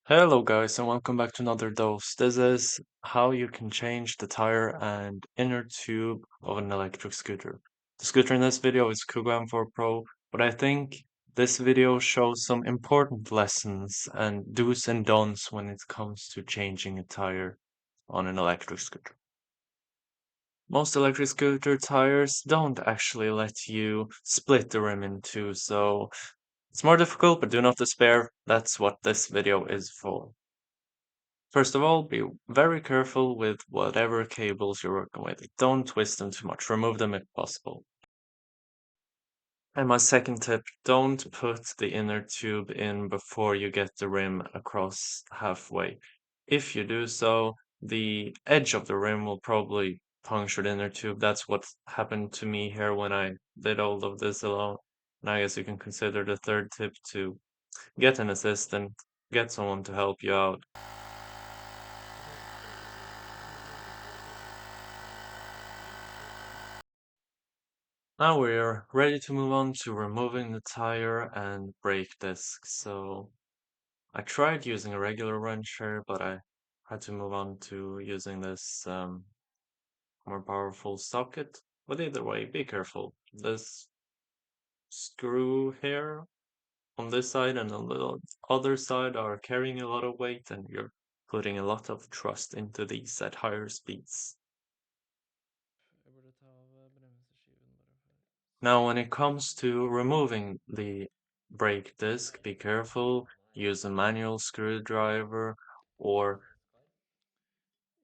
Hello guys and welcome back to another dose. This is how you can change the tire and inner tube of an electric scooter. The scooter in this video is Kugoo M4 Pro, but I think this video shows some important lessons and do's and don'ts when it comes to changing a tire on an electric scooter. Most electric scooter tires don't actually let you split the rim in two, so it's more difficult, but do not despair. That's what this video is for. First of all, be very careful with whatever cables you're working with. Don't twist them too much. Remove them if possible. And my second tip, don't put the inner tube in before you get the rim across halfway. If you do so, the edge of the rim will probably puncture the inner tube. That's what happened to me here when I did all of this alone. And I guess you can consider the third tip to get an assistant, get someone to help you out. Now we're ready to move on to removing the tire and brake disc. So I tried using a regular wrench here, but I had to move on to using this more powerful socket. But either way, be careful. This screw here on this side and on the other side are carrying a lot of weight, and you're putting a lot of trust into these at higher speeds. Now, when it comes to removing the brake disc, be careful. Use a manual screwdriver or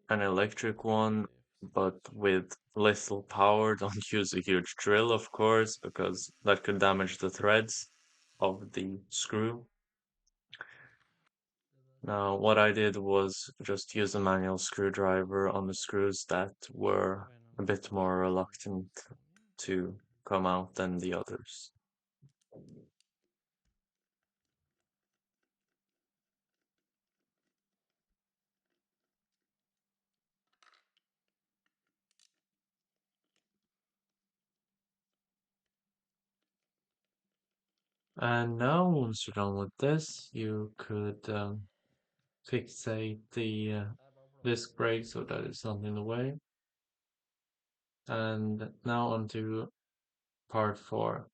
an electric one, but with little power. Don't use a huge drill, of course, because that could damage the threads of the screw. Now, what I did was just use a manual screwdriver on the screws that were a bit more reluctant to come out than the others. And now, once you're done with this, you could fixate the disc brake so that it's not in the way. And now onto part 4,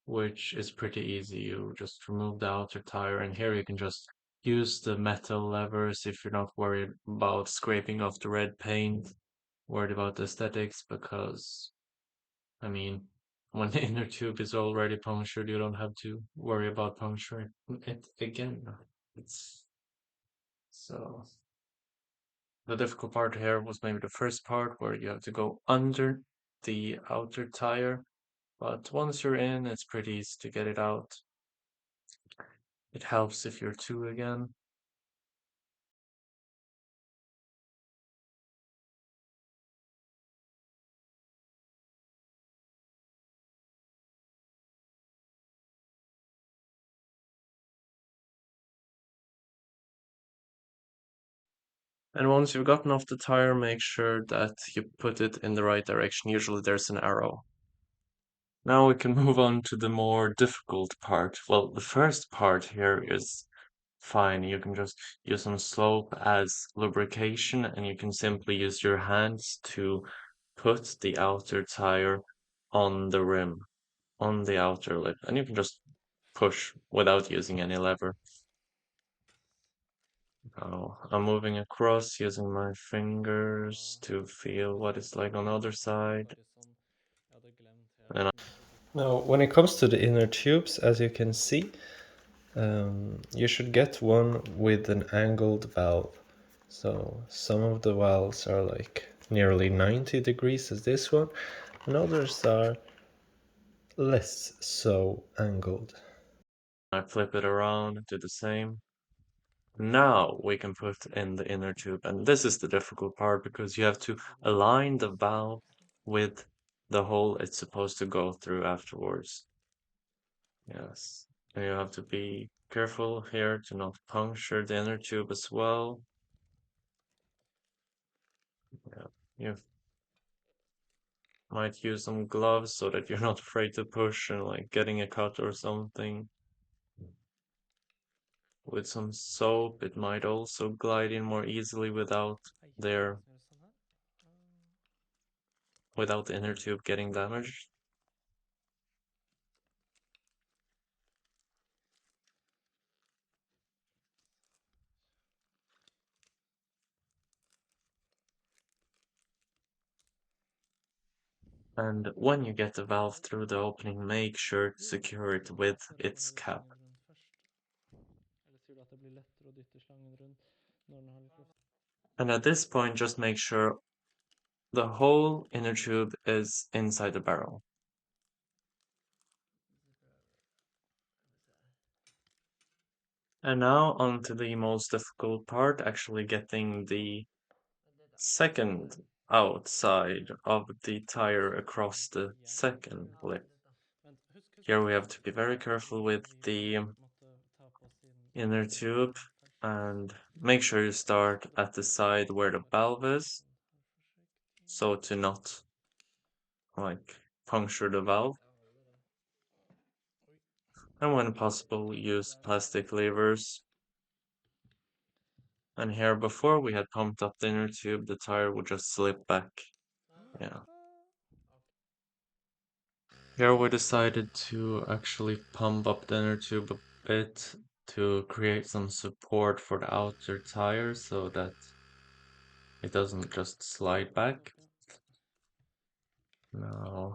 which is pretty easy. You just remove the outer tire, and here you can just use the metal levers if you're not worried about scraping off the red paint, worried about the aesthetics, because, I mean, when the inner tube is already punctured, you don't have to worry about puncturing it again. It's so the difficult part here was maybe the first part where you have to go under the outer tire, but once you're in, it's pretty easy to get it out. It helps if you're two again. And once you've gotten off the tire, make sure that you put it in the right direction. Usually there's an arrow. Now we can move on to the more difficult part. Well, the first part here is fine. You can just use some slope as lubrication, and you can simply use your hands to put the outer tire on the rim, on the outer lip, and you can just push without using any lever. Now I'm moving across using my fingers to feel what it's like on the other side. And now, when it comes to the inner tubes, as you can see, you should get one with an angled valve. So some of the valves are like nearly 90 degrees as this one, and others are less so angled. I flip it around, do the same. Now we can put in the inner tube, and this is the difficult part because you have to align the valve with the hole it's supposed to go through afterwards. Yes, and you have to be careful here to not puncture the inner tube as well. Yeah, you might use some gloves so that you're not afraid to push and like getting a cut or something. with some soap. It might also glide in more easily their without the inner tube getting damaged. And when you get the valve through the opening, make sure to secure it with its cap. And at this point, just make sure the whole inner tube is inside the barrel. And now on to the most difficult part, actually getting the second outside of the tire across the second lip. Here we have to be very careful with the inner tube and make sure you start at the side where the valve is, so to not like puncture the valve. And when possible, use plastic levers. And here, before we had pumped up the inner tube, the tire would just slip back. Yeah. Here we decided to actually pump up the inner tube a bit to create some support for the outer tire so that it doesn't just slide back. Now,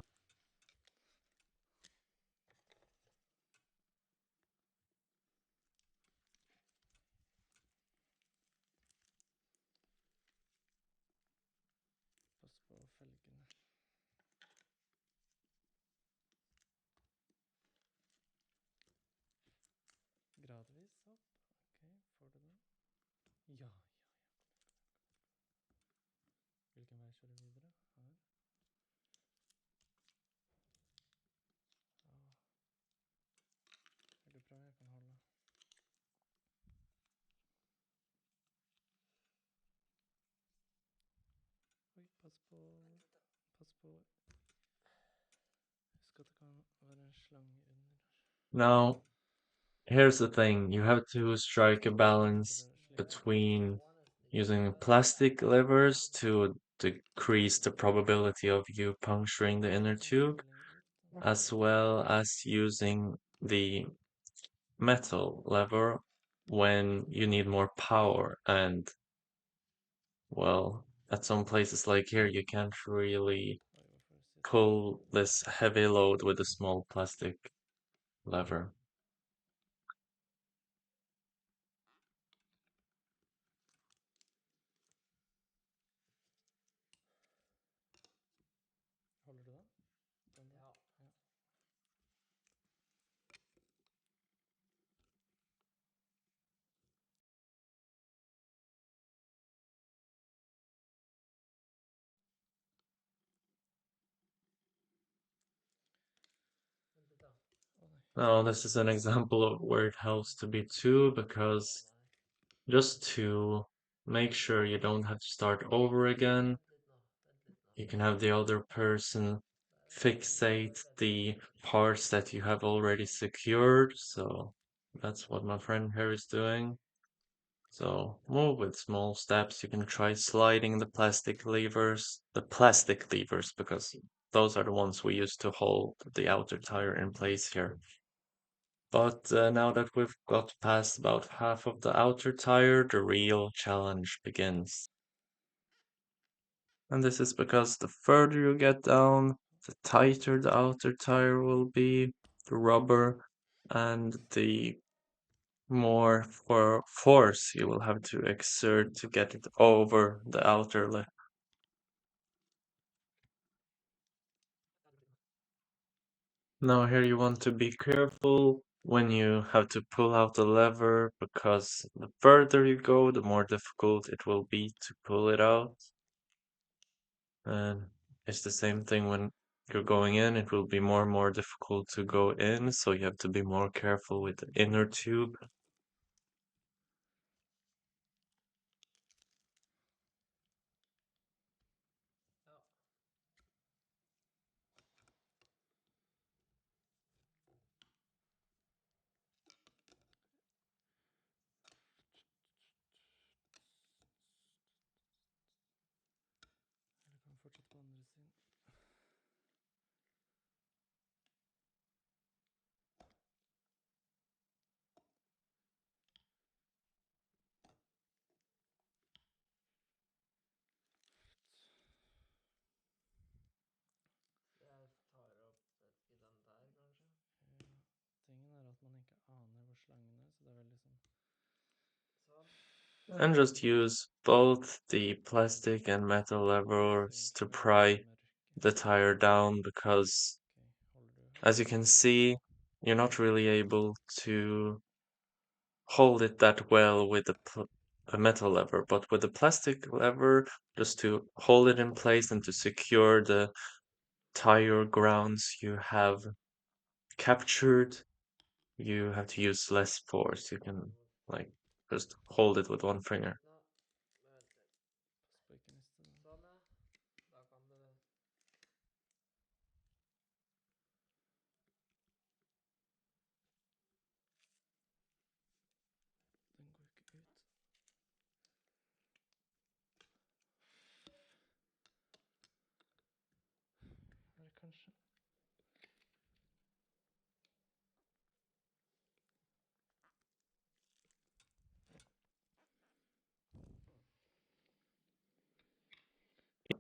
now, here's the thing. You have to strike a balance between using plastic levers to decrease the probability of you puncturing the inner tube, as well as using the metal lever when you need more power. And, well, at some places like here, you can't really pull this heavy load with a small plastic lever. Now, this is an example of where it helps to be two, because just to make sure you don't have to start over again, you can have the other person fixate the parts that you have already secured. So that's what my friend here is doing. So move with small steps. You can try sliding the plastic levers, because those are the ones we use to hold the outer tire in place here. But now that we've got past about half of the outer tire, the real challenge begins. And this is because the further you get down, the tighter the outer tire will be, the rubber, and the more force you will have to exert to get it over the outer lip. Now here you want to be careful when you have to pull out the lever, because the further you go, the more difficult it will be to pull it out. And it's the same thing when you're going in, it will be more and more difficult to go in, so you have to be more careful with the inner tube. And just use both the plastic and metal levers to pry the tire down because, as you can see, you're not really able to hold it that well with a metal lever, but with the plastic lever, just to hold it in place and to secure the tire grounds you have captured, you have to use less force. You can like just hold it with one finger.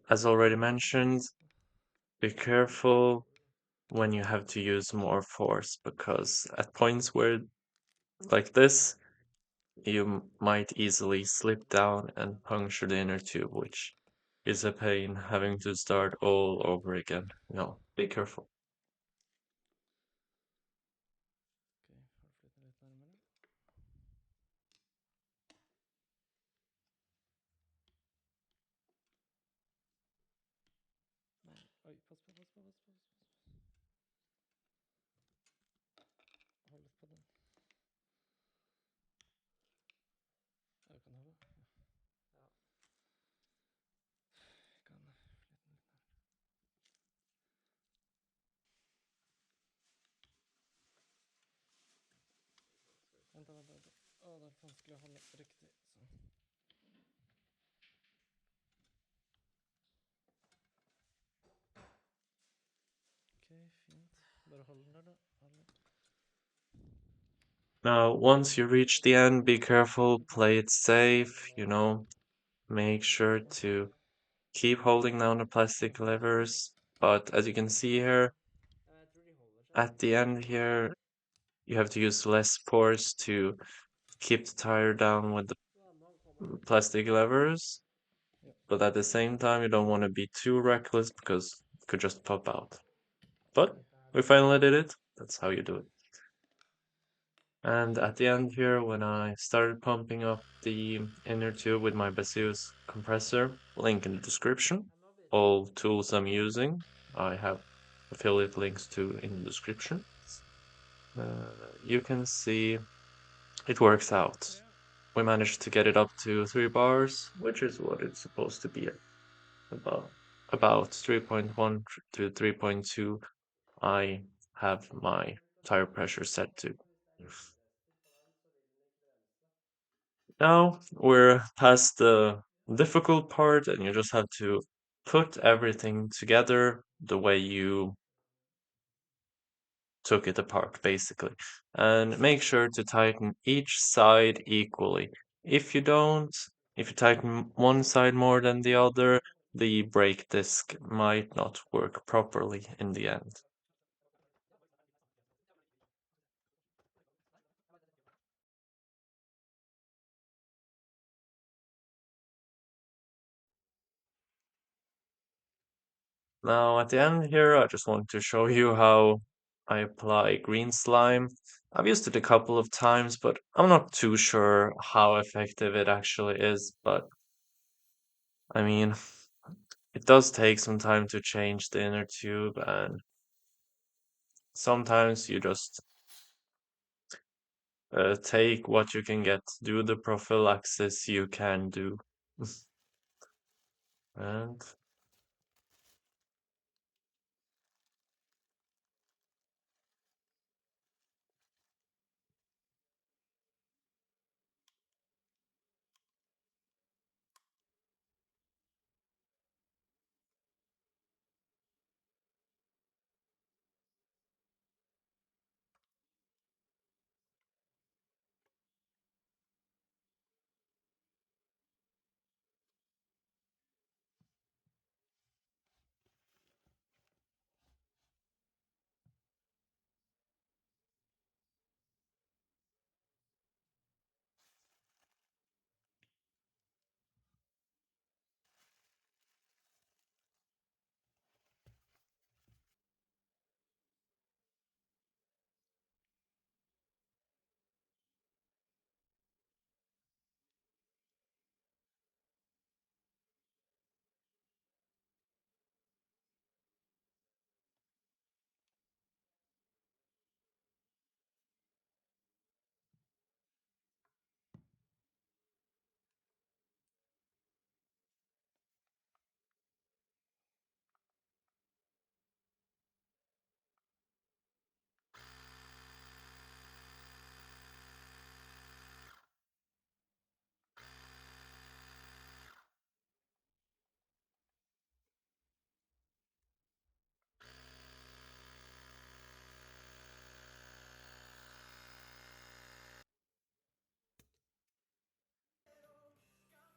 As already mentioned, be careful when you have to use more force because at points where like this, you might easily slip down and puncture the inner tube, which is a pain having to start all over again. No, be careful. Now, once you reach the end, be careful, play it safe, make sure to keep holding down the plastic levers. But as you can see here, at the end here, you have to use less force to keep the tire down with the plastic levers. But at the same time, you don't want to be too reckless because it could just pop out. But we finally did it. That's how you do it. And at the end here, when I started pumping up the inner tube with my Baseus compressor, link in the description. All tools I'm using, I have affiliate links to in the description. You can see it works out. We managed to get it up to 3 bars, which is what it's supposed to be at. About 3.1 to 3.2, I have my tire pressure set to. Now we're past the difficult part, and you just have to put everything together the way you took it apart, basically. And make sure to tighten each side equally. If you don't, if you tighten one side more than the other, the brake disc might not work properly in the end. Now, at the end here, I just want to show you how I apply green slime. I've used it a couple of times, but I'm not too sure how effective it actually is. But I mean, it does take some time to change the inner tube, and sometimes you just take what you can get, do the prophylaxis you can do. And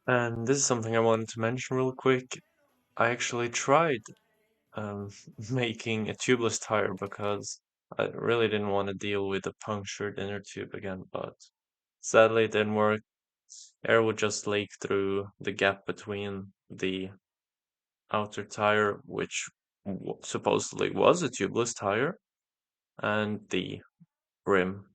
And this is something I wanted to mention real quick. I actually tried um, making a tubeless tire because I really didn't want to deal with a punctured inner tube again, but sadly it didn't work. Air would just leak through the gap between the outer tire, which supposedly was a tubeless tire, and the rim.